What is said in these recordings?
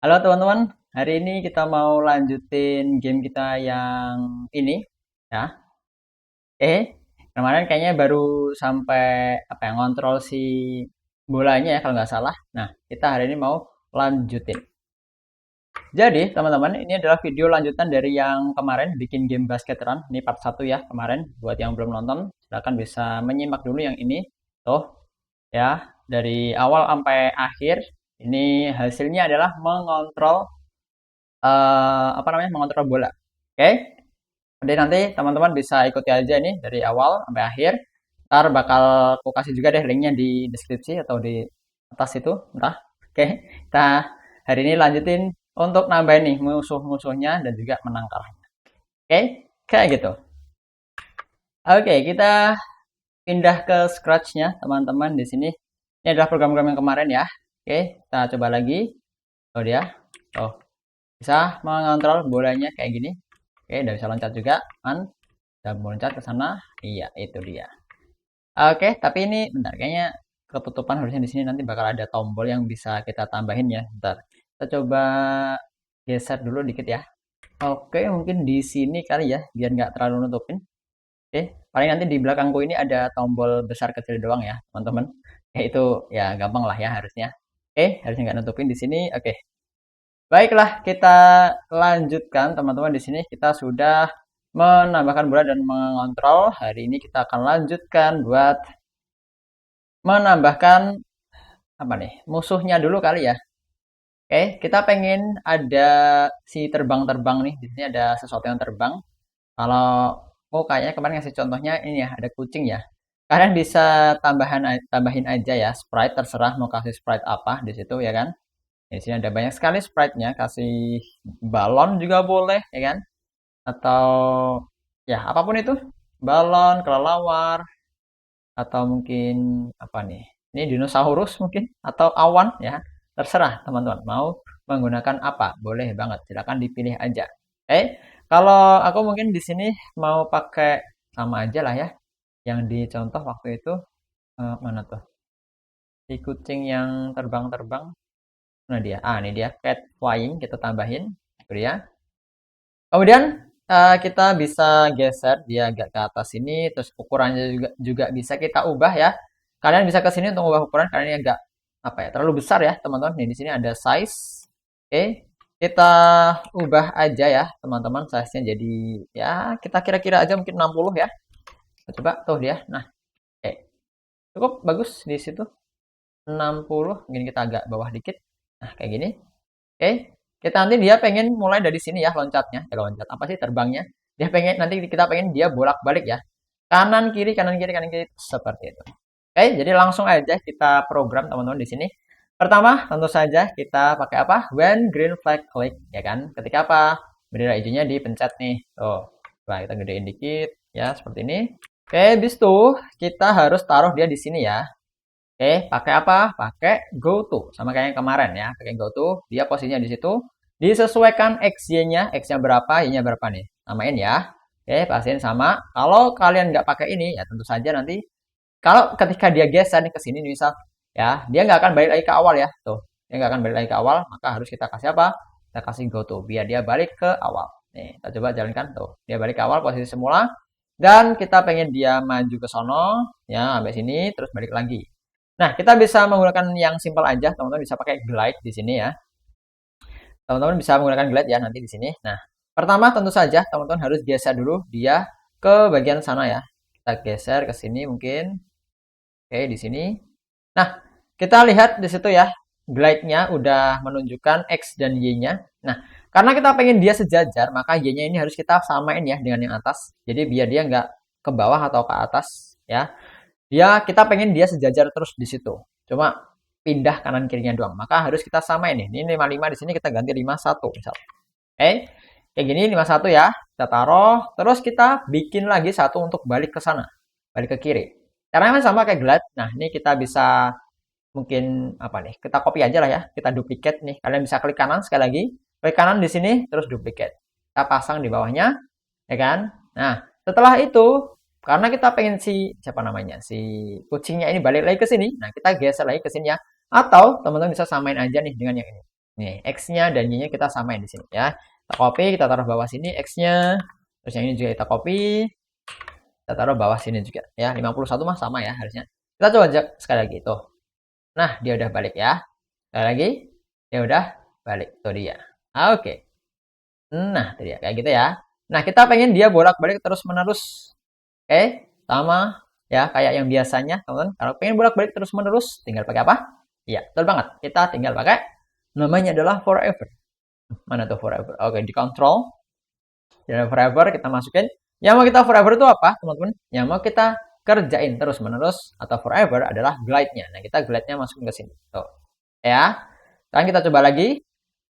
Halo teman-teman, hari ini kita mau lanjutin game kita yang ini ya. Kemarin kayaknya baru sampai apa ya ngontrol si bolanya ya kalau nggak salah. Nah, kita hari ini mau lanjutin. Jadi teman-teman, ini adalah video lanjutan dari yang kemarin bikin game basket run. Ini part 1 ya kemarin. Buat yang belum nonton, silahkan bisa menyimak dulu yang ini. Tuh ya, dari awal sampai akhir. Ini hasilnya adalah mengontrol apa namanya mengontrol bola. Oke, jadi nanti teman-teman bisa ikuti aja nih dari awal sampai akhir. Ntar bakal aku kasih juga deh linknya di deskripsi atau di atas itu, entah. Oke, kita hari ini lanjutin untuk nambahin nih musuh-musuhnya dan juga menang kalahnya. Oke, kayak gitu. Oke, kita pindah ke Scratch-nya teman-teman di sini. Ini adalah program-program yang kemarin ya. Oke, kita coba lagi. Oh dia. Oh, bisa mengontrol bolanya kayak gini. Oke, udah bisa loncat juga kan. Udah mau loncat ke sana. Iya, itu dia. Oke, tapi ini bentar kayaknya ketutupan harusnya di sini nanti bakal ada tombol yang bisa kita tambahin ya. Bentar. Kita coba geser dulu dikit ya. Oke, mungkin di sini kali ya biar nggak terlalu nutupin. Oke, paling nanti di belakangku ini ada tombol besar kecil doang ya, teman-teman. Ya itu ya gampang lah ya harusnya. Oke, harusnya nggak nutupin di sini. Oke, baiklah, kita lanjutkan teman-teman. Di sini kita sudah menambahkan bola dan mengontrol. Hari ini kita akan lanjutkan buat menambahkan apa nih? Musuhnya dulu kali ya. Oke, kita pengen ada si terbang-terbang nih. Di sini ada sesuatu yang terbang. Kalau kayaknya kemarin ngasih contohnya ini ya, ada kucing ya. Kalian bisa tambahin aja ya sprite, terserah mau kasih sprite apa di situ ya kan. Di sini ada banyak sekali sprite-nya, kasih balon juga boleh ya kan. Atau ya apapun itu, balon, kelelawar, atau mungkin apa nih, ini dinosaurus mungkin, atau awan ya, terserah teman-teman mau menggunakan apa, boleh banget, silakan dipilih aja. Kalau aku mungkin di sini mau pakai sama aja lah ya, yang dicontoh waktu itu mana tuh, si kucing yang terbang-terbang, mana dia, ini dia cat flying, kita tambahin, itu dia. Kemudian kita bisa geser dia agak ke atas sini, terus ukurannya juga bisa kita ubah ya. Kalian bisa ke sini untuk ubah ukuran karena ini agak apa ya, terlalu besar ya, teman-teman. Nih di sini ada size. Oke, kita ubah aja ya, teman-teman, size-nya jadi ya kita kira-kira aja mungkin 60 ya. Kita coba tuh dia. Nah, oke. Cukup bagus di situ. 60, mungkin kita agak bawah dikit. Nah, kayak gini. Oke, kita nanti dia pengen mulai dari sini ya loncatnya. Loncat apa sih terbangnya? Dia pengen nanti kita pengen dia bolak-balik ya. Kanan kiri kanan kiri kanan kiri seperti itu. Oke, jadi langsung aja kita program teman-teman di sini. Pertama, tentu saja kita pakai apa? When green flag click ya kan. Ketika apa? Bendera hijaunya dipencet nih. Tuh. Coba kita gedein dikit ya seperti ini. Oke, habis itu kita harus taruh dia di sini ya. Pakai apa? Pakai go to. Sama kayak yang kemarin ya. Pakai go to. Dia posisinya di situ. Disesuaikan XY-nya. X-nya berapa, Y-nya berapa nih. Samain ya. Pastiin sama. Kalau kalian nggak pakai ini, ya tentu saja nanti. Kalau ketika dia geser nih ke sini, misal. Ya, dia nggak akan balik lagi ke awal ya. Tuh. Dia nggak akan balik lagi ke awal. Maka harus kita kasih apa? Kita kasih go to. Biar dia balik ke awal. Nih, kita coba jalankan. Tuh. Dia balik ke awal posisi semula. Dan kita pengen dia maju ke sono. Ya, sampai sini. Terus balik lagi. Nah, kita bisa menggunakan yang simpel aja, teman-teman bisa pakai glide di sini ya. Teman-teman bisa menggunakan glide ya nanti di sini. Nah, pertama tentu saja teman-teman harus geser dulu dia ke bagian sana ya. Kita geser ke sini mungkin. Oke, di sini. Nah, kita lihat di situ ya. Glide-nya udah menunjukkan X dan Y-nya. Nah, karena kita pengen dia sejajar, maka Y-nya ini harus kita samain ya dengan yang atas. Jadi biar dia nggak ke bawah atau ke atas ya. Kita pengen dia sejajar terus di situ. Cuma pindah kanan kirinya doang. Maka harus kita samain nih. Ini 55 di sini kita ganti 51 misal. Kayak gini 51 ya. Kita taruh, terus kita bikin lagi satu untuk balik ke sana. Balik ke kiri. Caranya sama kayak glide. Nah, ini kita bisa mungkin apa nih? Kita copy aja lah ya. Kita duplicate nih. Kalian bisa klik kanan sekali lagi. Klik kanan di sini terus duplicate. Kita pasang di bawahnya, ya kan? Nah, setelah itu karena kita pengen siapa namanya? Si kucingnya ini balik lagi ke sini. Nah, kita geser lagi ke sini ya. Atau teman-teman bisa samain aja nih dengan yang ini. Nih, X-nya dan Y-nya kita samain di sini ya. Kita copy, kita taruh bawah sini X-nya. Terus yang ini juga kita copy, kita taruh bawah sini juga ya. 51 mah sama ya harusnya. Kita coba cek sekali lagi tuh. Nah, dia udah balik ya. Sekali lagi, dia udah balik. Tuh dia. Oke. Nah, itu dia kayak gitu ya. Nah, kita pengen dia bolak-balik terus-menerus. Oke, sama ya kayak yang biasanya, teman-teman. Kalau pengen bolak-balik terus-menerus, tinggal pakai apa? Iya, betul banget. Kita tinggal pakai namanya adalah forever. Mana tuh forever? Oke, di control. Jadi forever kita masukin. Yang mau kita forever itu apa, teman-teman? Yang mau kita kerjain terus-menerus atau forever adalah glide-nya. Nah, kita glide-nya masukin ke sini. Tuh. Ya. Sekarang kita coba lagi.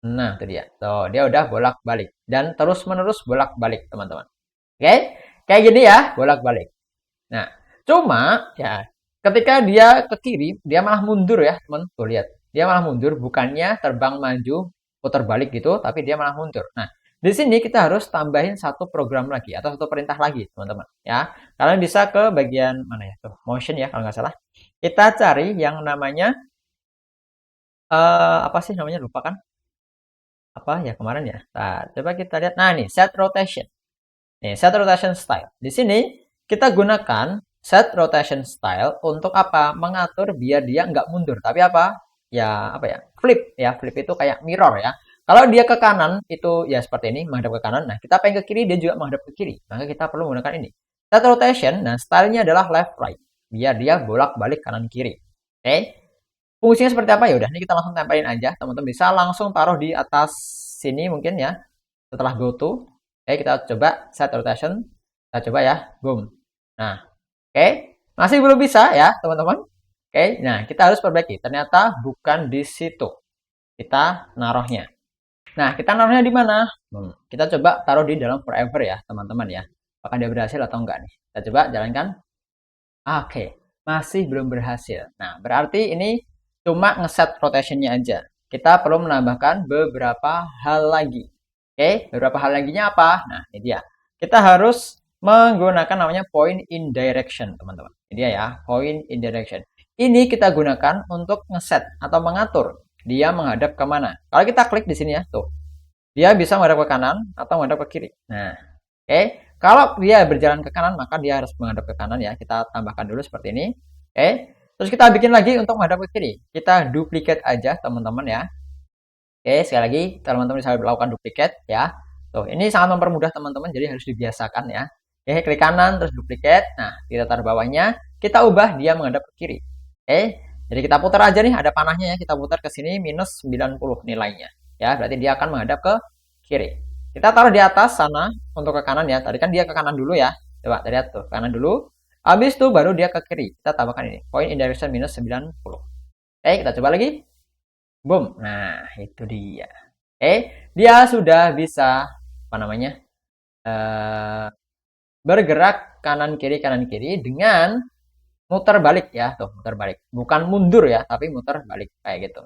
Nah, itu dia. Tuh, dia udah bolak-balik dan terus-menerus bolak-balik, teman-teman. Oke? Kayak gini ya, bolak-balik. Nah, cuma ya ketika dia ke kiri, dia malah mundur ya, teman. Tuh lihat. Dia malah mundur, bukannya terbang maju, putar balik gitu, tapi dia malah mundur. Nah, di sini kita harus tambahin satu program lagi atau satu perintah lagi, teman-teman. Ya, kalian bisa ke bagian mana ya? Tuh, motion ya kalau nggak salah. Kita cari yang namanya apa sih namanya? Lupa kan? Apa ya kemarin ya? Nah, coba kita lihat. Nah, nih set rotation. Nih, set rotation style. Di sini kita gunakan set rotation style untuk apa? Mengatur biar dia nggak mundur. Tapi apa? Ya, apa ya? Flip ya. Flip itu kayak mirror ya. Kalau dia ke kanan itu ya seperti ini, menghadap ke kanan. Nah, kita pengen ke kiri, dia juga menghadap ke kiri. Maka kita perlu menggunakan ini. Set rotation, nah stylenya adalah left right. Biar dia bolak-balik kanan kiri. Oke? Fungsinya seperti apa ya? Udah, ini kita langsung tempelin aja. Teman-teman bisa langsung taruh di atas sini mungkin ya. Setelah go to, oke, kita coba set rotation. Kita coba ya. Boom. Nah, oke. Masih belum bisa ya, teman-teman. Oke, nah kita harus perbaiki. Ternyata bukan di situ. Kita naruhnya. Nah, kita naruhnya di mana? Kita coba taruh di dalam forever ya, teman-teman ya. Apakah dia berhasil atau enggak nih? Kita coba jalankan. Oke, masih belum berhasil. Nah, berarti ini cuma ngeset rotationnya aja. Kita perlu menambahkan beberapa hal lagi. Oke, beberapa hal laginya apa? Nah, ini dia. Kita harus menggunakan namanya point in direction, teman-teman. Ini dia ya, point in direction. Ini kita gunakan untuk ngeset atau mengatur dia menghadap kemana. Kalau kita klik di sini ya, tuh. Dia bisa menghadap ke kanan atau menghadap ke kiri. Nah, oke. Kalau dia berjalan ke kanan, maka dia harus menghadap ke kanan ya. Kita tambahkan dulu seperti ini. Oke. Terus kita bikin lagi untuk menghadap ke kiri. Kita duplicate aja, teman-teman ya. Oke, sekali lagi teman-teman bisa melakukan duplicate ya. Tuh, ini sangat mempermudah teman-teman, jadi harus dibiasakan ya. Oke, klik kanan terus duplicate. Nah, kita taruh bawahnya, kita ubah dia menghadap ke kiri. Oke. Jadi kita putar aja nih, ada panahnya ya. Kita putar ke sini minus 90 nilainya. Ya, berarti dia akan menghadap ke kiri. Kita taruh di atas sana untuk ke kanan ya. Tadi kan dia ke kanan dulu ya. Coba lihat tuh, kanan dulu. Habis itu baru dia ke kiri. Kita tambahkan ini, point in direction minus 90. Oke, kita coba lagi. Boom. Nah, itu dia. Dia sudah bisa apa namanya? eh kanan kiri dengan muter balik ya, tuh, muter balik. Bukan mundur ya, tapi muter balik kayak gitu.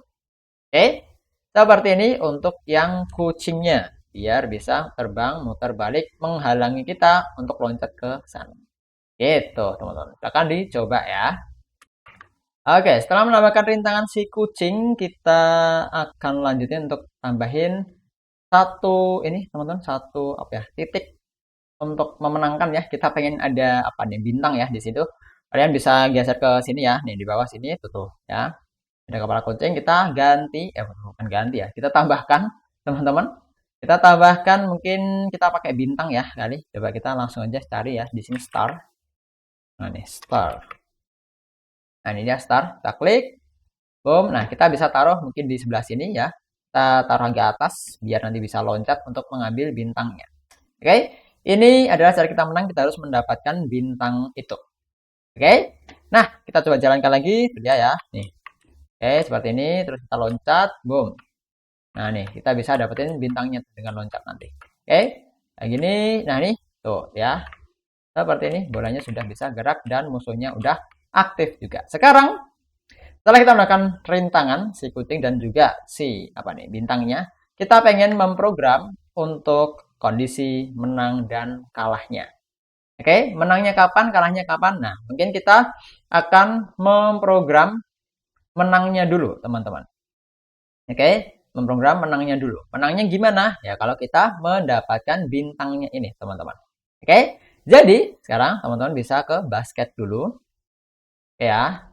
Seperti ini untuk yang kucingnya, biar bisa terbang muter balik menghalangi kita untuk loncat ke sana. Gitu, teman-teman. Akan dicoba ya. Oke, setelah menambahkan rintangan si kucing, kita akan lanjutin untuk tambahin satu ini, teman-teman, satu apa ya, titik untuk memenangkan ya. Kita pengen ada apa nih, bintang ya di situ. Kalian bisa geser ke sini ya, nih di bawah sini itu tuh ya. Ada kepala kucing, kita ganti, bukan ganti ya, kita tambahkan, teman-teman. Kita tambahkan mungkin kita pakai bintang ya kali. Coba kita langsung aja cari ya di sini star. Nah, nih star. Nah, ini dia star. Kita klik. Boom. Nah, kita bisa taruh mungkin di sebelah sini ya. Kita taruh di atas biar nanti bisa loncat untuk mengambil bintangnya. Oke. Ini adalah cara kita menang. Kita harus mendapatkan bintang itu. Oke. Nah, kita coba jalankan lagi. Dia ya. Nih. Oke, seperti ini. Terus kita loncat. Boom. Nah, nih. Kita bisa dapetin bintangnya dengan loncat nanti. Oke. Kayak gini. Nah, nih. Tuh ya. Seperti ini. Bolanya sudah bisa gerak dan musuhnya udah aktif juga. Sekarang setelah kita melakukan rintangan si kucing dan juga si apa nih bintangnya, kita pengen memprogram untuk kondisi menang dan kalahnya. Oke, menangnya kapan, kalahnya kapan? Nah, mungkin kita akan memprogram menangnya dulu, teman-teman. Oke, memprogram menangnya dulu. Menangnya gimana? Ya kalau kita mendapatkan bintangnya ini, teman-teman. Oke? Jadi, sekarang teman-teman bisa ke basket dulu. Ya,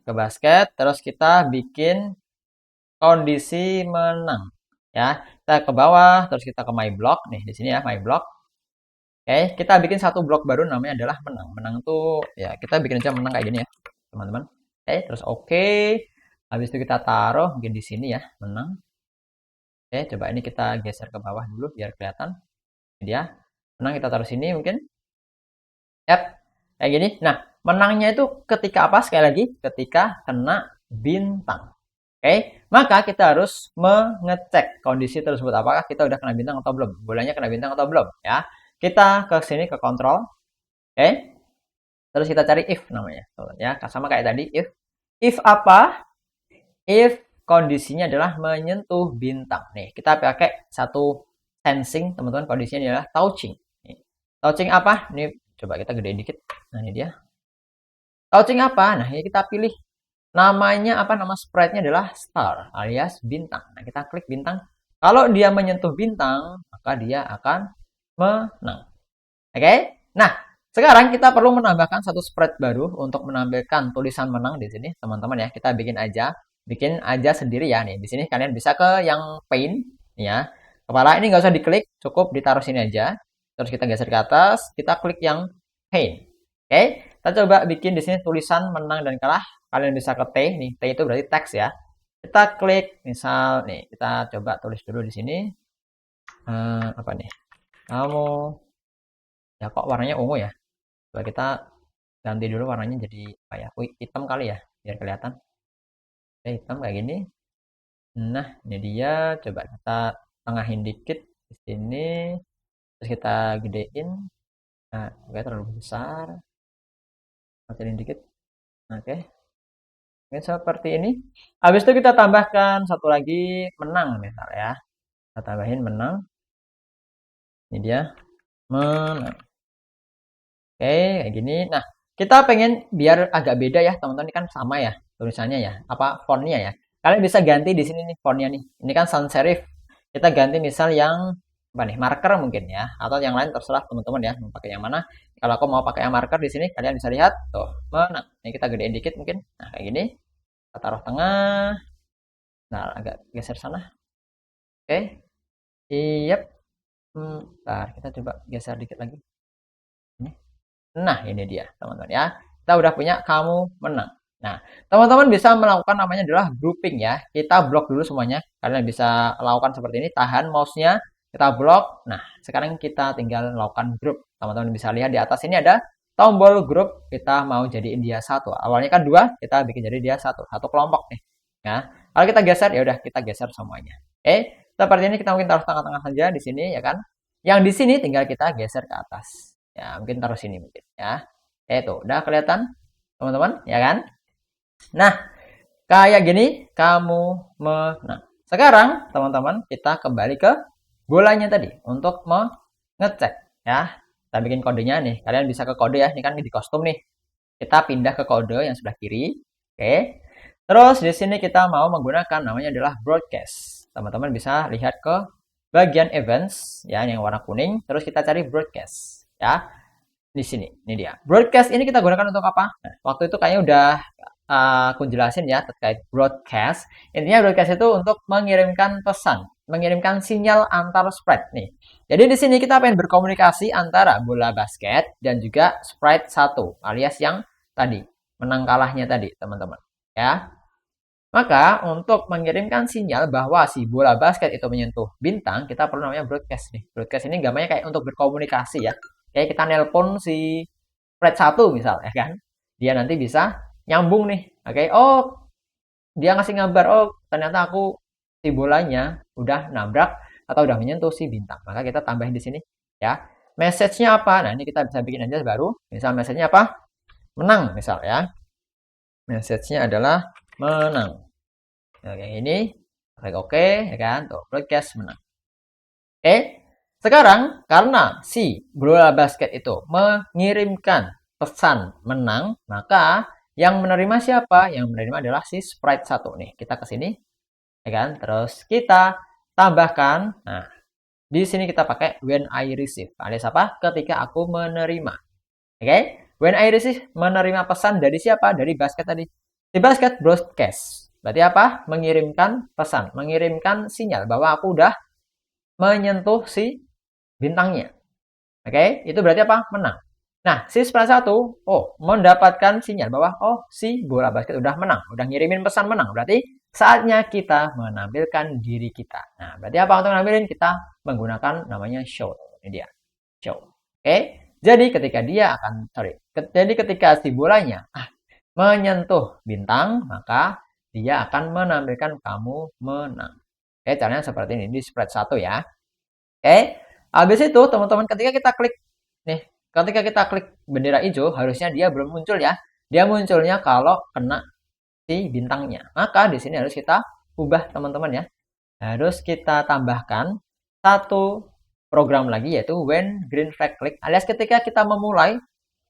ke basket. Terus kita bikin kondisi menang. Ya, kita ke bawah, terus kita ke my block. Nih, di sini ya, my block. Oke, kita bikin satu blok baru namanya adalah menang. Menang tuh, ya kita bikin aja menang kayak gini ya, teman-teman. Oke, terus oke. Habis itu kita taruh mungkin di sini ya, menang. Oke, coba ini kita geser ke bawah dulu biar kelihatan. Ini dia. Menang kita taruh sini mungkin. Yap, kayak gini. Nah, menangnya itu ketika apa? Sekali lagi, ketika kena bintang. Oke, maka kita harus mengecek kondisi tersebut apakah kita udah kena bintang atau belum. Bolanya kena bintang atau belum ya. Kita ke sini ke kontrol. Oke. Terus kita cari if namanya. Ya, sama kayak tadi if. If apa? If kondisinya adalah menyentuh bintang. Nih, kita pakai satu sensing, teman-teman. Kondisinya adalah touching. Nih. Touching apa? Nih, coba kita gedein dikit. Nah, ini dia. Touching apa? Nah, ini kita pilih. Namanya apa? Nama sprite-nya adalah star alias bintang. Nah, kita klik bintang. Kalau dia menyentuh bintang, maka dia akan menang. Oke? Nah, sekarang kita perlu menambahkan satu spread baru untuk menampilkan tulisan menang di sini, teman-teman ya. Kita bikin aja sendiri ya nih. Di sini kalian bisa ke yang paint ya. Kepala ini nggak usah diklik, cukup ditaruh sini aja. Terus kita geser ke atas, kita klik yang paint. Oke, kita coba bikin di sini tulisan menang dan kalah. Kalian bisa ke T nih, T itu berarti teks ya. Kita klik, misal nih, kita coba tulis dulu di sini. Apa nih? Kamu ya kok warnanya ungu ya? Coba kita ganti dulu warnanya jadi apa ya? Hitam kali ya, biar kelihatan. Oke, hitam kayak gini. Nah, ini dia. Coba kita tengahin dikit di sini. Terus kita gedein. Nah, oke terlalu besar. Kecilin dikit. Oke. Oke, seperti ini. Habis itu kita tambahkan satu lagi menang misalnya ya. Kita tambahin menang. Ini dia. Menang. Oke, kayak gini. Nah, kita pengen biar agak beda ya, teman-teman. Ini kan sama ya tulisannya ya. Apa fontnya ya? Kalian bisa ganti di sini nih fontnya nih. Ini kan sans serif. Kita ganti misal yang apa nih? Marker mungkin ya, atau yang lain terserah teman-teman ya mau pakai yang mana. Kalau aku mau pakai yang marker di sini, kalian bisa lihat tuh. Menang. Ini kita gedein dikit mungkin. Nah, kayak gini. Kita taruh tengah. Nah, agak geser sana. Oke. Yep. Bentar, kita coba geser dikit lagi. Ini. Nah, ini dia, teman-teman ya. Kita udah punya kamu menang. Nah, teman-teman bisa melakukan namanya adalah grouping ya. Kita blok dulu semuanya. Kalian bisa lakukan seperti ini. Tahan mouse-nya, kita blok. Nah, sekarang kita tinggal lakukan grup. Teman-teman bisa lihat di atas ini ada tombol grup. Kita mau jadiin dia satu. Awalnya kan dua, kita bikin jadi dia satu. Satu kelompok nih. Ya. Kalau kita geser, ya udah kita geser semuanya. Oke, seperti ini kita mungkin taruh tengah-tengah saja di sini ya kan. Yang di sini tinggal kita geser ke atas. Ya, mungkin taruh sini mungkin ya. Itu udah kelihatan teman-teman ya kan? Nah, kayak gini kamu menang. Sekarang teman-teman kita kembali ke bolanya tadi untuk mengecek ya. Kita bikin kodenya nih. Kalian bisa ke kode ya. Ini kan di kostum nih. Kita pindah ke kode yang sebelah kiri. Oke. Terus di sini kita mau menggunakan namanya adalah broadcast. Teman-teman bisa lihat ke bagian events ya yang warna kuning. Terus kita cari broadcast ya. Di sini, ini dia. Broadcast ini kita gunakan untuk apa? Nah, waktu itu kayaknya udah aku jelasin ya terkait broadcast. Intinya broadcast itu untuk mengirimkan pesan, mengirimkan sinyal antar sprite nih. Jadi di sini kita pengen berkomunikasi antara bola basket dan juga sprite 1 alias yang tadi, menang kalahnya tadi, teman-teman. Ya. Maka untuk mengirimkan sinyal bahwa si bola basket itu menyentuh bintang, kita perlu namanya broadcast nih. Broadcast ini gambarnya kayak untuk berkomunikasi ya. Kayak kita nelpon si Fred 1 misal ya kan. Dia nanti bisa nyambung nih. Oke, oh dia ngasih ngabar, oh ternyata aku si bolanya udah nabrak atau udah menyentuh si bintang. Maka kita tambahin di sini ya. Message-nya apa? Nah, ini kita bisa bikin aja baru. Misal message-nya apa? Menang misal ya. Message-nya adalah menang. Nah, kayak ini. Klik oke ya kan. Tuh, broadcast menang. Oke. Sekarang, karena si bola basket itu mengirimkan pesan menang, maka yang menerima siapa? Yang menerima adalah si sprite 1 nih. Kita ke sini. ya kan? Terus kita tambahkan, nah, di sini kita pakai when I receive, alias apa? Ketika aku menerima. Oke? When I receive, menerima pesan dari siapa? Dari basket tadi. Di basket broadcast. Berarti apa? Mengirimkan pesan, mengirimkan sinyal bahwa aku udah menyentuh si bintangnya. Oke? Itu berarti apa? Menang. Nah, si Spartan satu, mendapatkan sinyal bahwa si bola basket udah menang, udah ngirimin pesan menang. Berarti saatnya kita menampilkan diri kita. Nah, berarti apa untuk nampilin? Kita menggunakan namanya show. Ini dia, show. Oke, jadi ketika si bolanya menyentuh bintang, maka dia akan menampilkan kamu menang. Oke, caranya seperti ini di spread 1 ya. Oke, habis itu teman-teman ketika kita klik bendera hijau, harusnya dia belum muncul ya. Dia munculnya kalau kena si bintangnya. Maka di sini harus kita ubah teman-teman ya. Harus kita tambahkan satu program lagi yaitu when green flag click, alias ketika kita memulai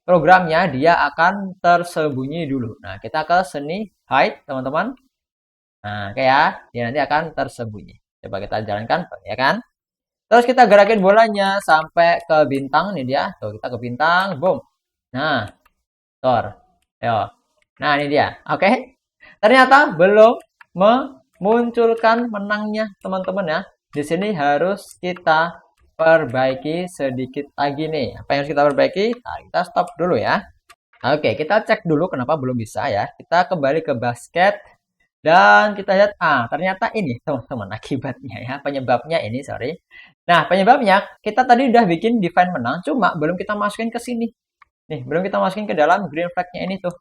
programnya dia akan tersembunyi dulu. Nah, kita ke seni hide teman-teman. Nah, kayak dia nanti akan tersembunyi. Coba kita jalankan ya kan? Terus kita gerakin bolanya sampai ke bintang nih dia. Tuh, kita ke bintang, boom. Nah, tor. Yo. Nah, ini dia. Oke. Ternyata belum memunculkan menangnya, teman-teman ya. Di sini harus kita perbaiki sedikit lagi nih. Apa yang harus kita perbaiki? Nah, kita stop dulu ya. Oke, kita cek dulu kenapa belum bisa ya. Kita kembali ke basket dan kita lihat, ternyata ini teman-teman akibatnya ya, penyebabnya ini, sorry. Nah, penyebabnya kita tadi udah bikin define menang, cuma belum kita masukin ke sini. Nih, belum kita masukin ke dalam green flag-nya ini tuh.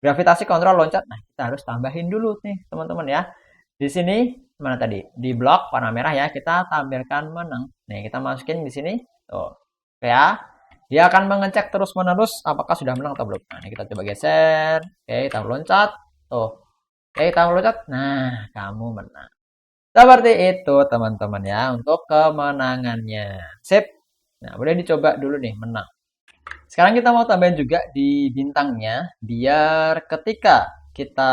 Gravitasi kontrol loncat. Nah, kita harus tambahin dulu nih, teman-teman ya. Di sini mana tadi? Di blok warna merah ya, kita tampilkan menang. Nih, kita masukin di sini. Tuh. Oke ya. Dia akan mengecek terus-menerus apakah sudah menang atau belum. Nah, ini kita coba geser. Oke, kita loncat. Tuh. Oke, kita loncat. Nah, kamu menang. Seperti itu teman-teman ya untuk kemenangannya. Sip. Nah, boleh dicoba dulu nih menang. Sekarang kita mau tambahin juga di bintangnya biar ketika kita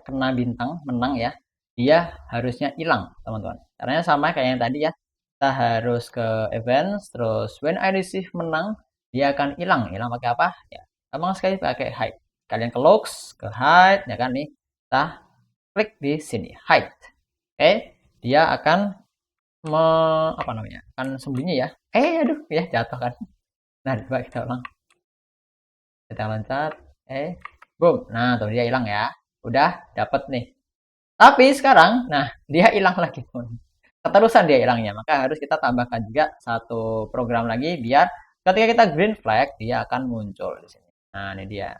kena bintang menang ya, dia harusnya hilang, teman-teman. Caranya sama kayak yang tadi ya. Kita harus ke events terus when I receive menang, dia akan hilang. Hilang pakai apa? Ya, gampang sekali pakai hide. Kalian ke logs, ke hide ya kan nih. Kita klik di sini hide. Oke, dia akan akan sembunyi ya. Aduh ya jatuh kan. Nah, coba kita ulang. Kita loncat. Boom. Nah, tuh dia hilang ya. Udah dapet nih. Tapi sekarang, nah, dia hilang lagi, teman. Keterusan dia hilangnya. Maka harus kita tambahkan juga satu program lagi biar ketika kita green flag, dia akan muncul di sini. Nah, ini dia.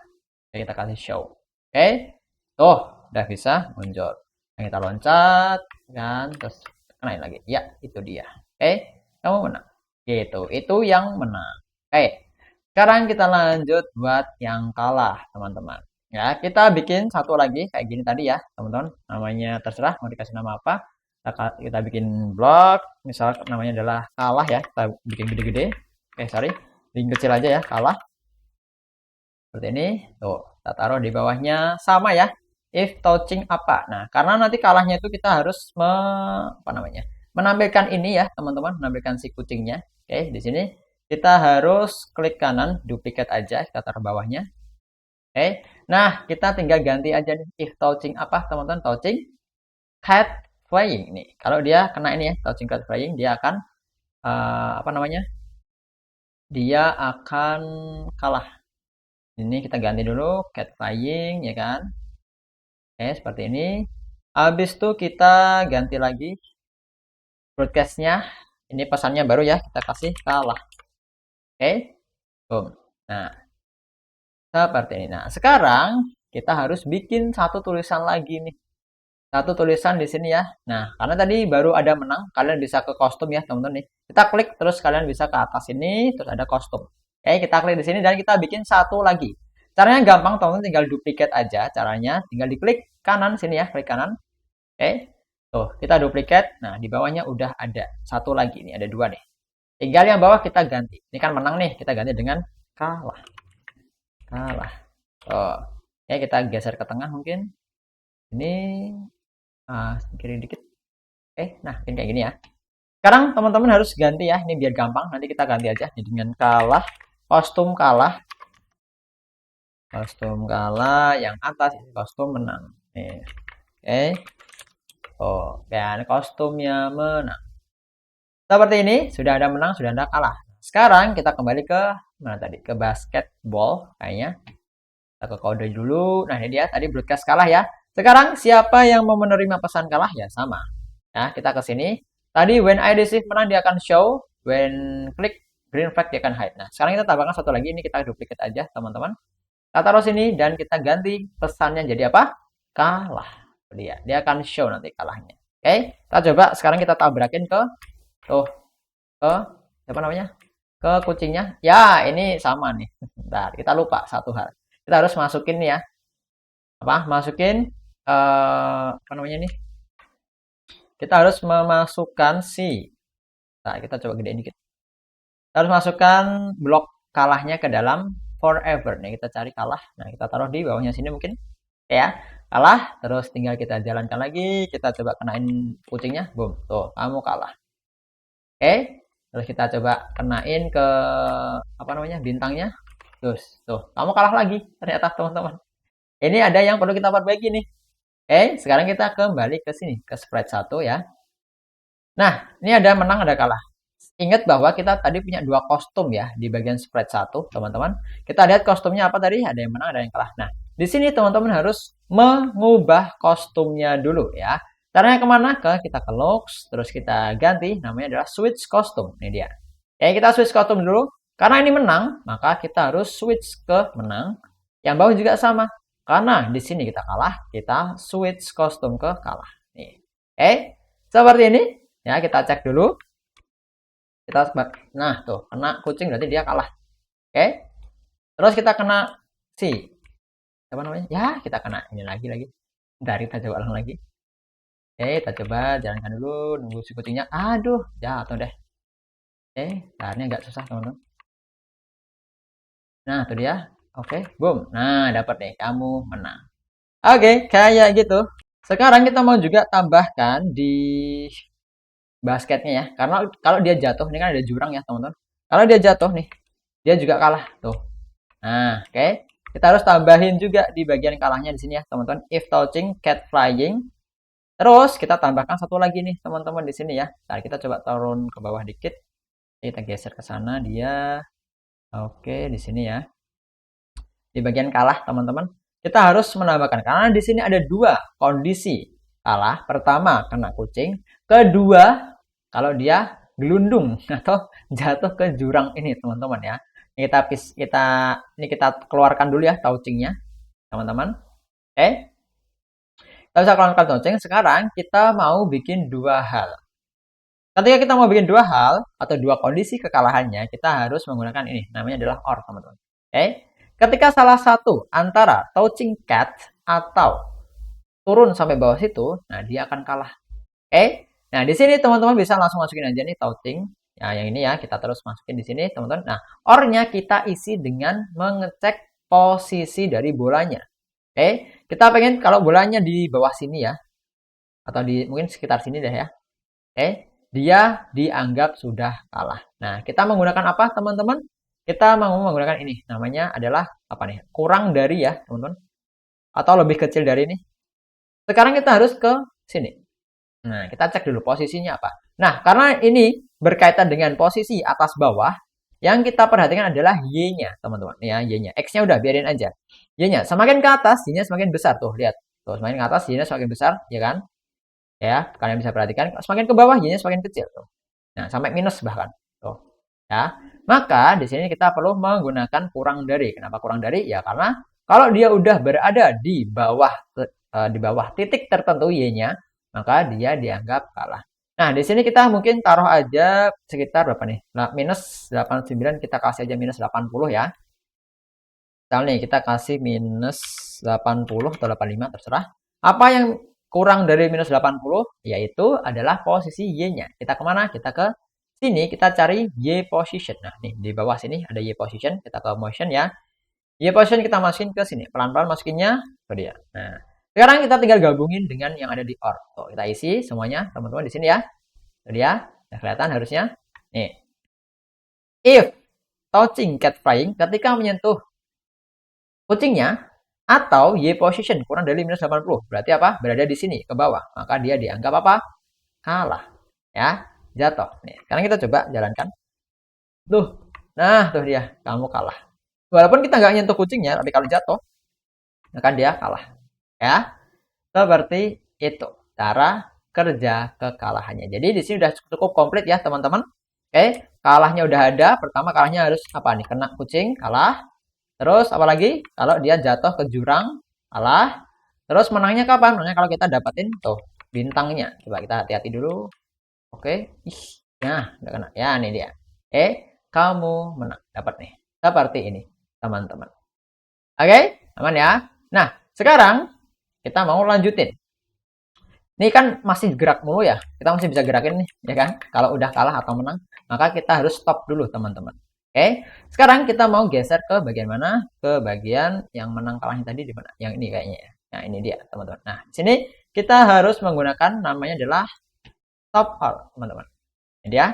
Oke, kita kasih show. Oke. Tuh, udah bisa muncul. Nah, kita loncat kan, terus kenain lagi. Ya, itu dia. Oke, kamu menang. Gitu. Itu yang menang. Oke. Sekarang kita lanjut buat yang kalah, teman-teman. Ya, kita bikin satu lagi kayak gini tadi ya, teman-teman. Namanya terserah mau dikasih nama apa. Kita bikin blok, misal namanya adalah kalah ya. Kita bikin gede-gede. Sorry. Bikin kecil aja ya, kalah. Seperti ini. Tuh, kita taruh di bawahnya sama ya. If touching apa. Nah, karena nanti kalahnya itu kita harus menampilkan ini ya, teman-teman, menampilkan si kucingnya. Oke, di sini kita harus klik kanan, duplikat aja, kita taruh bawahnya. Oke. Nah, kita tinggal ganti aja nih. If touching apa, teman-teman? Touching cat flying nih. Kalau dia kena ini ya, touching cat flying, dia akan dia akan kalah. Ini kita ganti dulu cat flying ya kan. Oke, seperti ini. Habis itu kita ganti lagi broadcastnya. Ini pesannya baru ya, kita kasih kalah. Oke. Boom. Nah, seperti ini. Nah, sekarang kita harus bikin satu tulisan lagi nih. Satu tulisan di sini ya. Nah, karena tadi baru ada menang, kalian bisa ke kostum ya, teman-teman nih. Kita klik terus kalian bisa ke atas ini, terus ada kostum. Oke, kita klik di sini dan kita bikin satu lagi. Caranya gampang, teman-teman tinggal duplikat aja caranya. Tinggal diklik kanan sini ya, klik kanan. Oke. Tuh, kita duplikat. Nah, di bawahnya udah ada satu lagi nih, ada dua nih. Tinggal yang bawah kita ganti. Ini kan menang nih, kita ganti dengan kalah. Kalah. Oh, ya kita geser ke tengah mungkin. Ini kiri dikit. Nah ini kayak gini ya. Sekarang teman-teman harus ganti ya, ini biar gampang. Nanti kita ganti aja dengan kalah, kostum kalah, yang atas ini kostum menang. Nih. Dan kostumnya menang. Seperti ini, sudah ada menang, sudah ada kalah. Sekarang kita kembali ke mana tadi? Ke basketball kayaknya. Kita ke kode dulu. Nah, ini dia tadi broadcast kalah ya. Sekarang siapa yang mau menerima pesan kalah ya sama. Nah, kita ke sini. Tadi when I receive menang dia akan show, when klik green flag dia akan hide. Nah, sekarang kita tambahkan satu lagi, ini kita duplicate aja, teman-teman. Kita taruh sini dan kita ganti pesannya jadi apa? Kalah. Dia akan show nanti kalahnya. Oke, kita coba sekarang kita tabrakin ke ke apa namanya? Ke kucingnya. Ya, ini sama nih. Bentar, kita lupa satu hal. Kita harus masukin nih ya. Masukin apa namanya nih? Kita harus memasukkan si. Nah, kita coba gedein dikit. Kita harus masukkan blok kalahnya ke dalam forever. Nih, kita cari kalah. Nah, kita taruh di bawahnya sini mungkin. Ya, kalah. Terus tinggal kita jalankan lagi. Kita coba kenain kucingnya. Boom. Tuh, kamu kalah. Oke. Terus kita coba kenain ke apa namanya? Bintangnya. Terus, tuh, kamu kalah lagi. Ternyata teman-teman. Ini ada yang perlu kita perbaiki nih. Sekarang kita kembali ke sini, ke sprite 1 ya. Nah, ini ada menang, ada kalah. Ingat bahwa kita tadi punya dua kostum ya di bagian sprite 1, teman-teman. Kita lihat kostumnya apa tadi? Ada yang menang, ada yang kalah. Nah, di sini teman-teman harus mengubah kostumnya dulu ya. Caranya kemana? Kita ke logs, terus kita ganti, namanya adalah switch kostum. Ini dia. Kita switch kostum dulu. Karena ini menang, maka kita harus switch ke menang. Yang bawah juga sama. Karena di sini kita kalah, kita switch kostum ke kalah. Nih. Seperti ini. Ya, kita cek dulu. Nah, tuh, kena kucing berarti dia kalah. Terus kita kena si. Apa namanya? Ya, kita kena ini lagi. Bentar, kita coba ulang lagi. Kita coba jalankan dulu, nunggu si kucingnya. Aduh, jatuh deh. Caranya agak susah, teman-teman. Nah, itu dia. Oke, boom. Nah, dapat deh, kamu menang. Oke, kayak gitu. Sekarang kita mau juga tambahkan di basketnya ya. Karena kalau dia jatuh, ini kan ada jurang ya, teman-teman. Kalau dia jatuh nih, dia juga kalah tuh. Nah, oke. Kita harus tambahin juga di bagian kalahnya di sini ya, teman-teman. If touching, cat flying. Terus kita tambahkan satu lagi nih, teman-teman di sini ya. Nah, kita coba turun ke bawah dikit. Kita geser ke sana dia. Oke, di sini ya. Di bagian kalah, teman-teman. Kita harus menambahkan karena di sini ada dua kondisi kalah. Pertama, kena kucing. Kedua, kalau dia gelundung atau jatuh ke jurang ini, teman-teman ya. Ini kita keluarkan dulu ya touchingnya, teman-teman. Kita bisa keluarkan touching. Sekarang kita mau bikin dua hal. Ketika kita mau bikin dua hal atau dua kondisi kekalahannya, kita harus menggunakan ini. Namanya adalah OR, teman-teman. Ketika salah satu antara touching cat atau turun sampai bawah situ, nah dia akan kalah. Nah di sini teman-teman bisa langsung masukin aja nih touching. Ya yang ini ya kita terus masukin di sini teman-teman. Nah OR-nya kita isi dengan mengecek posisi dari bolanya. Kita pengen kalau bolanya di bawah sini ya, atau di mungkin sekitar sini deh ya. Dia dianggap sudah kalah. Nah kita menggunakan apa teman-teman? Kita mau menggunakan ini, namanya adalah apa nih? Kurang dari ya, teman-teman. Atau lebih kecil dari ini. Sekarang kita harus ke sini. Nah, kita cek dulu posisinya apa. Nah, karena ini berkaitan dengan posisi atas bawah, yang kita perhatikan adalah Y-nya, teman-teman. Ya, Y-nya. X-nya udah biarin aja. Y-nya semakin ke atas, Y-nya semakin besar tuh, lihat. Tuh, semakin ke atas, Y-nya semakin besar, ya kan? Ya, kalian bisa perhatikan. Semakin ke bawah, Y-nya semakin kecil tuh. Nah, sampai minus bahkan. Tuh. Ya. Maka di sini kita perlu menggunakan kurang dari. Kenapa kurang dari? Ya karena kalau dia udah berada di bawah titik tertentu Y-nya, maka dia dianggap kalah. Nah, di sini kita mungkin taruh aja sekitar berapa nih? Minus 89 kita kasih aja minus 80 ya. Misalnya nih kita kasih minus 80 atau 85 terserah. Apa yang kurang dari minus 80? Yaitu adalah posisi Y-nya. Kita kemana? Kita ke sini kita cari Y position. Nah, nih di bawah sini ada Y position, kita ke motion ya. Y position kita masukin ke sini. Pelan-pelan masukinnya ke dia. Nah, Sekarang kita tinggal gabungin dengan yang ada di OR. Tuh, kita isi semuanya teman-teman di sini ya. Itu dia. Udah kelihatan harusnya. Nih. If touching cat flying, ketika menyentuh kucingnya atau Y position kurang dari minus 80, berarti apa? Berada di sini ke bawah. Maka dia dianggap apa? Kalah. Ya, jatuh. Nih, sekarang kita coba jalankan. Tuh. Nah, tuh dia. Kamu kalah. Walaupun kita nggak nyentuh kucingnya, tapi kalau jatuh, maka dia kalah. Ya, seperti itu cara kerja kekalahannya. Jadi di sini udah cukup komplit ya teman-teman. Oke, kalahnya udah ada. Pertama kalahnya harus apa nih? Kena kucing, kalah. Terus apalagi? Kalau dia jatuh ke jurang, kalah. Terus menangnya kapan? Menangnya kalau kita dapatin tuh bintangnya. Coba kita hati-hati dulu. Oke. Ih, nah, udah kena. Ya, ini dia. Kamu menang. Dapat nih. Seperti ini, teman-teman. Oke, aman ya. Nah, sekarang kita mau lanjutin. Ini kan masih gerak mulu ya. Kita masih bisa gerakin nih, ya kan? Kalau udah kalah atau menang, maka kita harus stop dulu, teman-teman. Oke. Sekarang kita mau geser ke bagian mana? Ke bagian yang menang kalahnya tadi di mana? Yang ini kayaknya ya. Nah, ini dia, teman-teman. Nah, di sini kita harus menggunakan namanya adalah stop all, teman-teman. Ini dia.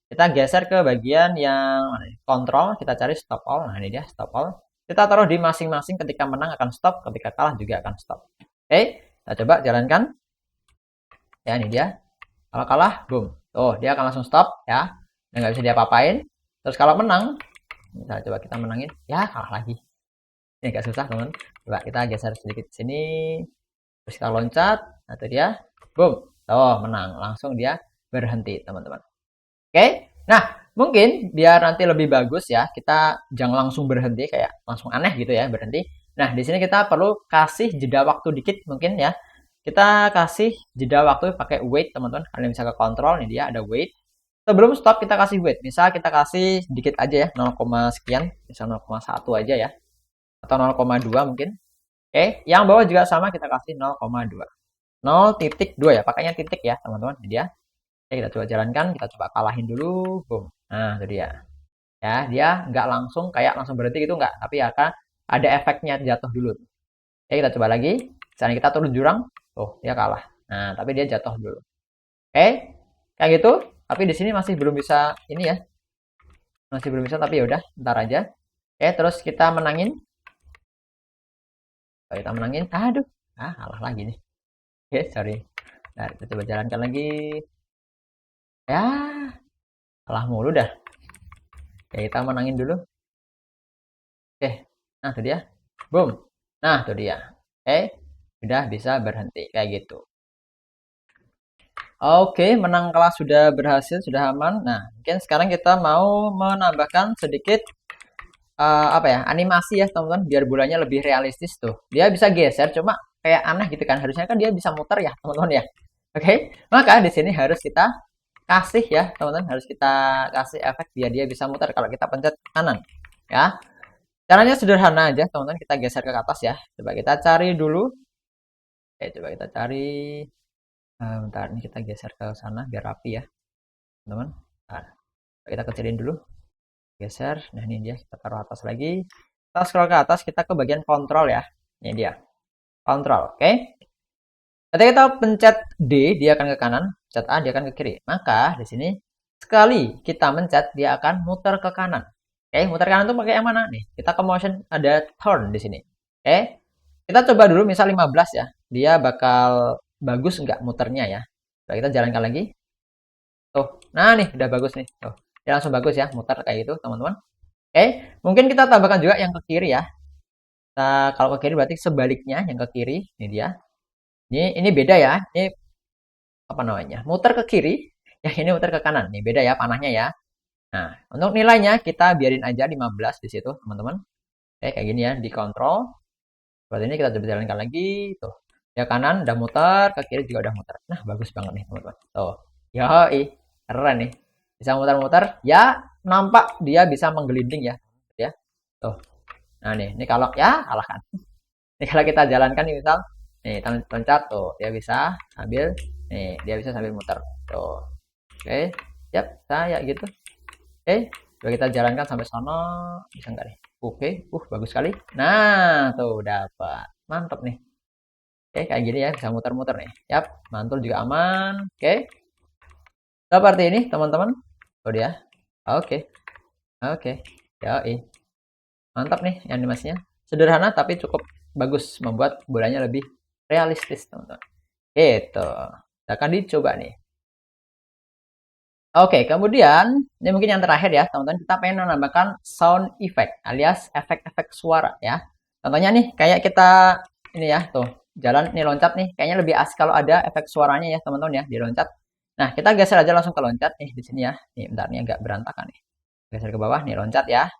Kita geser ke bagian yang mana? Kontrol, kita cari stop all. Nah, ini dia stop all. Kita taruh di masing-masing, ketika menang akan stop, ketika kalah juga akan stop. Oke, kita coba jalankan. Ya, ini dia. Kalau kalah, boom. Tuh, dia akan langsung stop ya. Dan nggak bisa diapa-apain. Terus kalau menang, misalnya coba kita menangin, ya kalah lagi. Ini agak susah, teman. Coba kita geser sedikit sini. Terus kita loncat. Nah, itu dia. Boom. Tuh, menang. Langsung dia berhenti, teman-teman. Oke. Nah, mungkin biar nanti lebih bagus ya, kita jangan langsung berhenti kayak langsung aneh gitu ya, berhenti. Nah, di sini kita perlu kasih jeda waktu dikit mungkin ya. Kita kasih jeda waktu pakai wait, teman-teman. Kalian bisa ke kontrol, nih dia ada wait. Sebelum stop kita kasih wait. Misal kita kasih sedikit aja ya, 0, sekian, misal 0,1 aja ya. Atau 0,2 mungkin. Oke, yang bawah juga sama kita kasih 0,2. 0,2 ya, pakainya titik ya, teman-teman. Ini dia. Oke, kita coba jalankan, kita coba kalahin dulu. Boom. Nah, itu dia. Ya, dia nggak langsung kayak langsung berhenti gitu nggak, tapi akan ada efeknya jatuh dulu. Oke, kita coba lagi. Misalnya kita turun jurang, tuh dia kalah. Nah, tapi dia jatuh dulu. Oke, kayak gitu. Tapi di sini masih belum bisa ini ya. Masih belum bisa, tapi ya udah, ntar aja. Oke, terus kita menangin. Coba kita menangin. Aduh, kalah lagi nih. Oke, sorry. Nah, kita coba jalankan lagi. Ya, kalah mulu dah. Oke, kita menangin dulu. Oke, nah itu dia. Boom. Nah, itu dia. Oke, sudah bisa berhenti kayak gitu. Oke, menang kelas sudah berhasil, sudah aman. Nah, mungkin sekarang kita mau menambahkan sedikit apa ya, animasi ya teman-teman, biar bolanya lebih realistis tuh. Dia bisa geser, cuma kayak aneh gitu kan. Harusnya kan dia bisa muter ya teman-teman ya. Oke, maka di sini harus kita kasih ya teman-teman, harus kita kasih efek biar dia bisa muter kalau kita pencet kanan ya. Caranya sederhana aja teman-teman, kita geser ke atas ya. Coba kita cari dulu. Oke, coba kita cari. Bentar, ini kita geser ke sana biar rapi ya teman-teman. Nah, kita kecilin dulu. Geser. Nah, ini dia, kita taruh atas lagi. Kita scroll ke atas, kita ke bagian kontrol ya. Ini dia. Kontrol, oke. Ketika kita pencet D, dia akan ke kanan. Pencet A, dia akan ke kiri. Maka di sini sekali kita mencet, dia akan muter ke kanan. Oke, muter kanan tuh pakai yang mana nih? Kita ke motion, ada turn di sini. Oke. Kita coba dulu misal 15 ya. Dia bakal bagus nggak muternya ya. Coba kita jalankan lagi. Tuh. Nah, nih udah bagus nih. Tuh. Dia langsung bagus ya, muter kayak gitu, teman-teman. Oke, mungkin kita tambahkan juga yang ke kiri ya. Nah, kalau ke kiri berarti sebaliknya yang ke kiri. Ini dia. Ini beda ya. Ini apa namanya? Muter ke kiri, yang ini muter ke kanan. Nih beda ya panahnya ya. Nah, untuk nilainya kita biarin aja 15 di situ, teman-teman. Oke, kayak gini ya, dikontrol. Seperti ini kita coba jalankan lagi, tuh. Ya kanan udah muter, ke kiri juga udah muter. Nah, bagus banget nih, teman-teman. Tuh. Yoi, keren nih. Bisa muter-muter, ya nampak dia bisa menggelinding ya. Ya. Tuh. Nah, ini kalau ya kalah kan. Ini kalau kita jalankan nih misal, nih loncat tuh, dia bisa sambil nih, dia bisa sambil muter. Tuh. Oke. Yap, saya gitu. Oke, coba kita jalankan sampai sana, bisa nggak nih? Oke, bagus sekali. Nah, tuh dapat, mantap nih. Oke, kayak gini ya, bisa muter-muter nih. Yap, mantul juga aman. Oke. Seperti ini, teman-teman. Oh dia. Oke. Oke. Yoi. Mantap nih animasinya. Sederhana tapi cukup bagus, membuat bolanya lebih realistis, teman-teman. Gitu. Kita akan dicoba nih. Oke, kemudian ini mungkin yang terakhir ya, teman-teman. Kita pengen menambahkan sound effect alias efek-efek suara ya. Contohnya nih, kayak kita ini ya, tuh jalan nih loncat nih. Kayaknya lebih asik kalau ada efek suaranya ya, teman-teman ya, di loncat. Nah, kita geser aja langsung ke loncat nih di sini ya. Nih, bentar nih agak berantakan nih. Geser ke bawah nih loncat ya.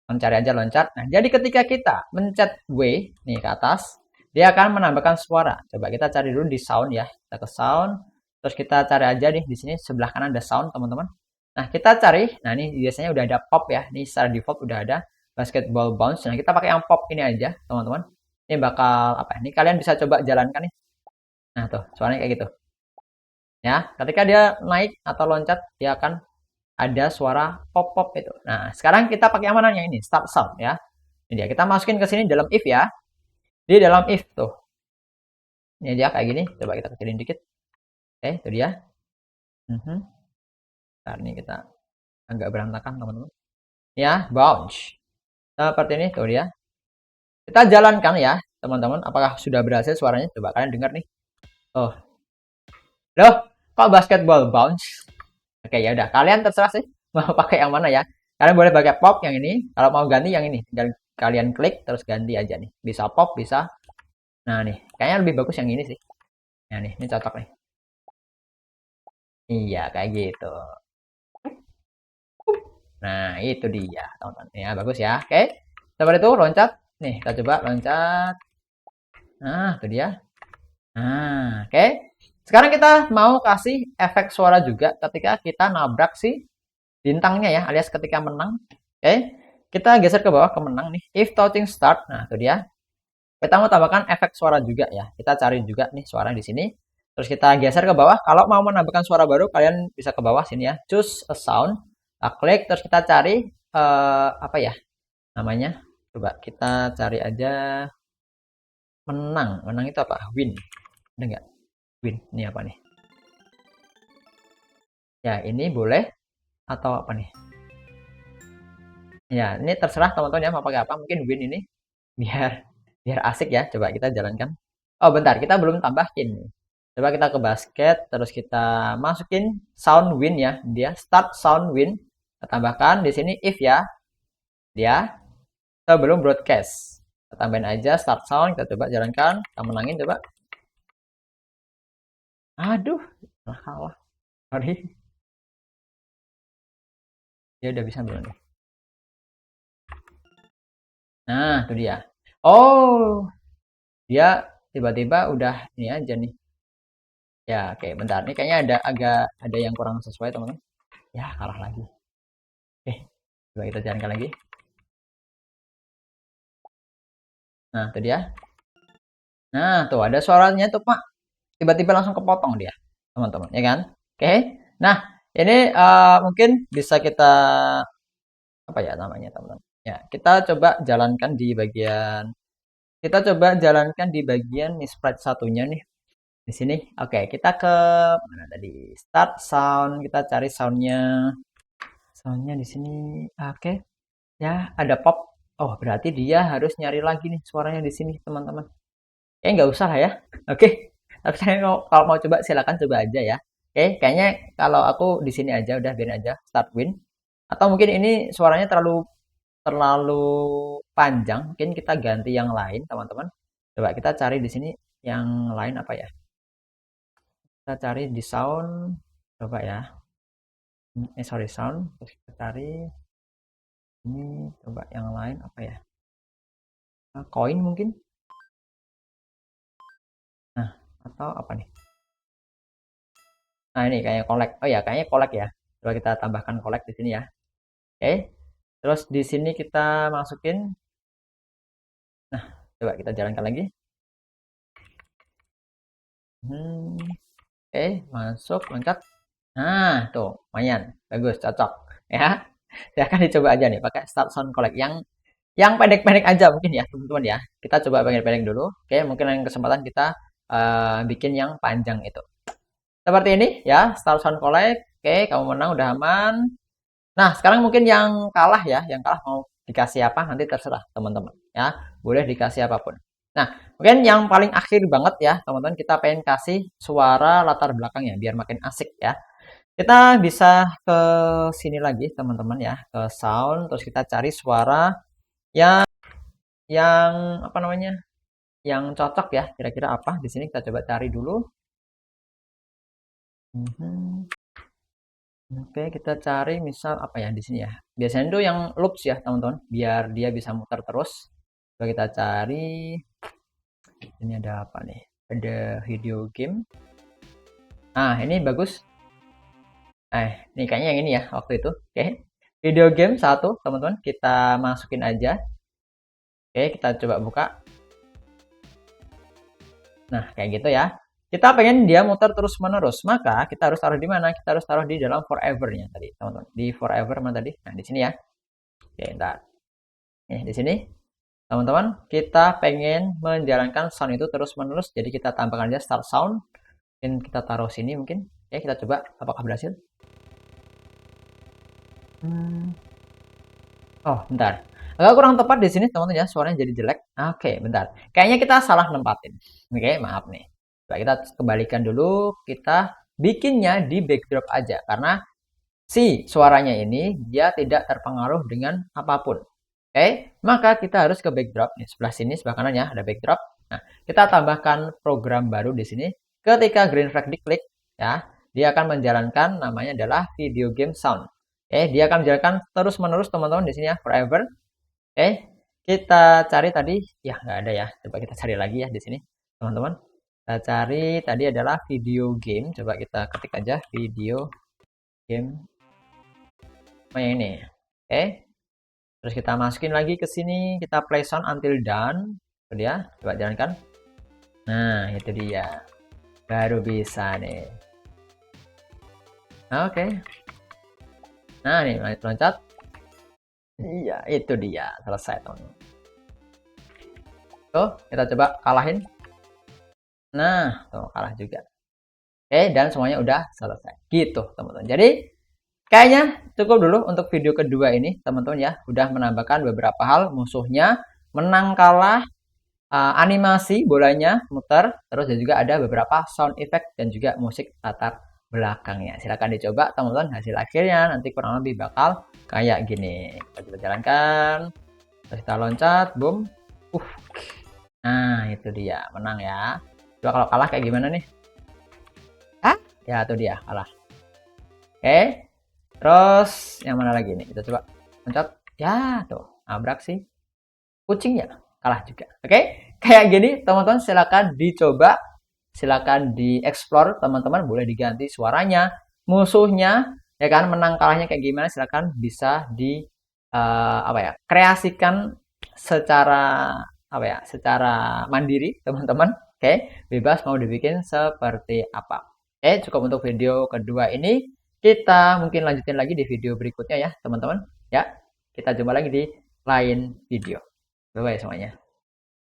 Mencari aja loncat. Nah, jadi ketika kita mencet W nih ke atas, dia akan menambahkan suara. Coba kita cari dulu di sound ya. Kita ke sound, terus kita cari aja nih di sini sebelah kanan ada sound, teman-teman. Nah, kita cari. Nah, ini biasanya udah ada pop ya. Ini secara default udah ada basketball bounce. Nah, kita pakai yang pop ini aja, teman-teman. Ini bakal apa? Ini kalian bisa coba jalankan nih. Nah, tuh, suaranya kayak gitu. Ya, ketika dia naik atau loncat, dia akan ada suara pop-pop itu. Nah, sekarang kita pakai yang mana? Yang ini, start sound ya. Ini dia. Kita masukin ke sini dalam if ya. Di dalam if tuh. Ini dia kayak gini. Coba kita kecilin dikit. Oke, itu dia. Ntar ini kita agak berantakan, teman-teman. Ya, bounce. Seperti ini tuh dia. Kita jalankan ya, teman-teman. Apakah sudah berhasil suaranya? Coba kalian dengar nih. Oh. Loh, kok basketball bounce? Oke, ya udah. Kalian terserah sih mau pakai yang mana ya. Kalian boleh pakai pop yang ini. Kalau mau ganti yang ini, tinggal kalian klik terus ganti aja nih. Bisa pop, bisa. Nah nih, kayaknya lebih bagus yang ini sih. Nah nih, ini cocok nih. Iya, kayak gitu. Nah, itu dia, teman-teman. Ya, bagus ya. Oke. Seperti itu loncat. Nih, kita coba loncat. Nah, itu dia. Nah, oke. Sekarang kita mau kasih efek suara juga ketika kita nabrak si bintangnya ya, alias ketika menang. Oke. Kita geser ke bawah ke menang nih. If touching start. Nah, itu dia. Kita mau tambahkan efek suara juga ya. Kita cari juga nih suara di sini. Terus kita geser ke bawah. Kalau mau menambahkan suara baru, kalian bisa ke bawah sini ya. Choose a sound. Kita klik, terus kita cari apa ya namanya. Coba kita cari aja menang. Menang itu apa? Win. Ada nggak? Win. Ini apa nih? Ya, ini boleh. Atau apa nih? Ya, ini terserah teman-teman ya mau pakai apa. Mungkin win ini biar biar asik ya. Coba kita jalankan. Oh, bentar, kita belum tambahin. Coba kita ke basket, terus kita masukin sound win ya. Dia start sound win. Kita tambahkan di sini if ya. Dia sebelum broadcast. Kita tambahin aja start sound, kita coba jalankan. Kita menangin coba. Aduh, kalah. Sorry. Dia udah bisa belum nih? Nah, itu dia. Oh, dia tiba-tiba udah ini aja nih. Ya, oke, bentar. Ini kayaknya ada yang kurang sesuai, teman-teman. Ya, kalah lagi. Oke, coba kita jalankan lagi. Nah, itu dia. Nah, tuh ada suaranya tuh, Pak. Tiba-tiba langsung kepotong dia, teman-teman, ya kan? Oke. Nah, ini mungkin bisa kita apa ya namanya, teman-teman? Ya, kita coba jalankan di bagian nih sprite satunya nih di sini. Oke, kita ke mana tadi? Start sound, kita cari soundnya. Soundnya di sini. Oke, ya ada pop. Oh, berarti dia harus nyari lagi nih suaranya di sini, teman-teman. Nggak usah lah ya. Oke, tapi saya kalau mau coba silakan coba aja ya. Oke, kayaknya kalau aku di sini aja udah biarin aja start win. Atau mungkin ini suaranya terlalu terlalu panjang, mungkin kita ganti yang lain, teman-teman. Coba kita cari di sini yang lain apa ya? Kita cari di sound, coba ya. Sorry sound, terus kita cari ini, coba yang lain apa ya? Koin mungkin. Nah, atau apa nih? Nah, ini kayak collect. Oh ya, kayaknya collect ya. Coba kita tambahkan collect di sini ya. Oke. Terus di sini kita masukin. Nah, coba kita jalankan lagi. Oke, masuk, lengkap. Nah, tuh, lumayan. Bagus, cocok. Ya. Silahkan dicoba aja nih pakai start sound collect yang pendek-pendek aja mungkin ya, teman-teman ya. Kita coba pendek-pendek dulu. Oke, mungkin lain kesempatan kita bikin yang panjang itu. Seperti ini ya, start sound collect. Oke, kamu menang udah aman. Nah, sekarang mungkin yang kalah ya, yang kalah mau dikasih apa nanti terserah teman-teman ya. Boleh dikasih apapun. Nah, mungkin yang paling akhir banget ya, teman-teman kita pengen kasih suara latar belakangnya biar makin asik ya. Kita bisa ke sini lagi teman-teman ya, ke sound terus kita cari suara yang apa namanya? Yang cocok ya. Kira-kira apa? Di sini kita coba cari dulu. Mhm. Oke, kita cari misal apa ya di sini ya. Biasanya itu yang loops ya, teman-teman, biar dia bisa muter terus. Coba kita cari. Ini ada apa nih? Ada video game. Nah, ini bagus. Ini kayaknya yang ini ya waktu itu. Oke. Video game satu, teman-teman, kita masukin aja. Oke, kita coba buka. Nah, kayak gitu ya. Kita pengen dia muter terus-menerus, maka kita harus taruh di mana? Kita harus taruh di dalam forever-nya tadi, teman-teman. Di forever mana tadi? Nah, di sini ya. Oke, ntar. Nih, di sini. Teman-teman, kita pengen menjalankan sound itu terus-menerus, jadi kita tambahkan aja start sound. Dan kita taruh sini mungkin. Ya, kita coba apakah berhasil. Oh, bentar. Agak kurang tepat di sini, teman-teman ya. Suaranya jadi jelek. Oke, bentar. Kayaknya kita salah nempatin. Oke, maaf nih. Coba kita kembalikan dulu. Kita bikinnya di backdrop aja. Karena si suaranya ini dia tidak terpengaruh dengan apapun. Oke, maka kita harus ke backdrop. Nih, sebelah sini, sebelah kanan ya, ada backdrop. Nah, kita tambahkan program baru di sini. Ketika green flag diklik, ya, dia akan menjalankan namanya adalah video game sound. Dia akan menjalankan terus-menerus teman-teman di sini ya, forever. Kita cari tadi, ya nggak ada ya. Coba kita cari lagi ya di sini, teman-teman. Kita cari tadi adalah video game. Coba kita ketik aja video game. Yang ini. Terus kita masukin lagi ke sini, kita play sound until done. Itu dia, coba jalankan. Nah, itu dia. Baru bisa nih. Oke. Nah, nih loncat. Iya, itu dia. Selesai, teman-teman. Tuh, kita coba kalahin. Nah, tuh kalah juga. Dan semuanya udah selesai. Gitu, teman-teman. Jadi, kayaknya cukup dulu untuk video kedua ini, teman-teman ya. Udah menambahkan beberapa hal, musuhnya menang kalah, animasi bolanya muter, terus dan juga ada beberapa sound effect dan juga musik latar belakangnya. Silahkan dicoba teman-teman, hasil akhirnya nanti kurang lebih bakal kayak gini. Kita jalankan, terus kita loncat, boom. Nah, itu dia, menang ya. Coba kalau kalah kayak gimana nih? Ya, itu dia, kalah. Terus yang mana lagi nih? Kita coba loncat. Ya, tuh, nabrak sih. Kucingnya kalah juga. Kayak gini teman-teman, silakan dicoba, silakan dieksplor teman-teman, boleh diganti suaranya, musuhnya, ya kan, menang kalahnya kayak gimana, silakan bisa di kreasikan secara secara mandiri teman-teman. Bebas mau dibikin seperti apa. Cukup untuk video kedua ini. Kita mungkin lanjutin lagi di video berikutnya ya teman-teman. Ya, kita jumpa lagi di lain video. Bye-bye semuanya.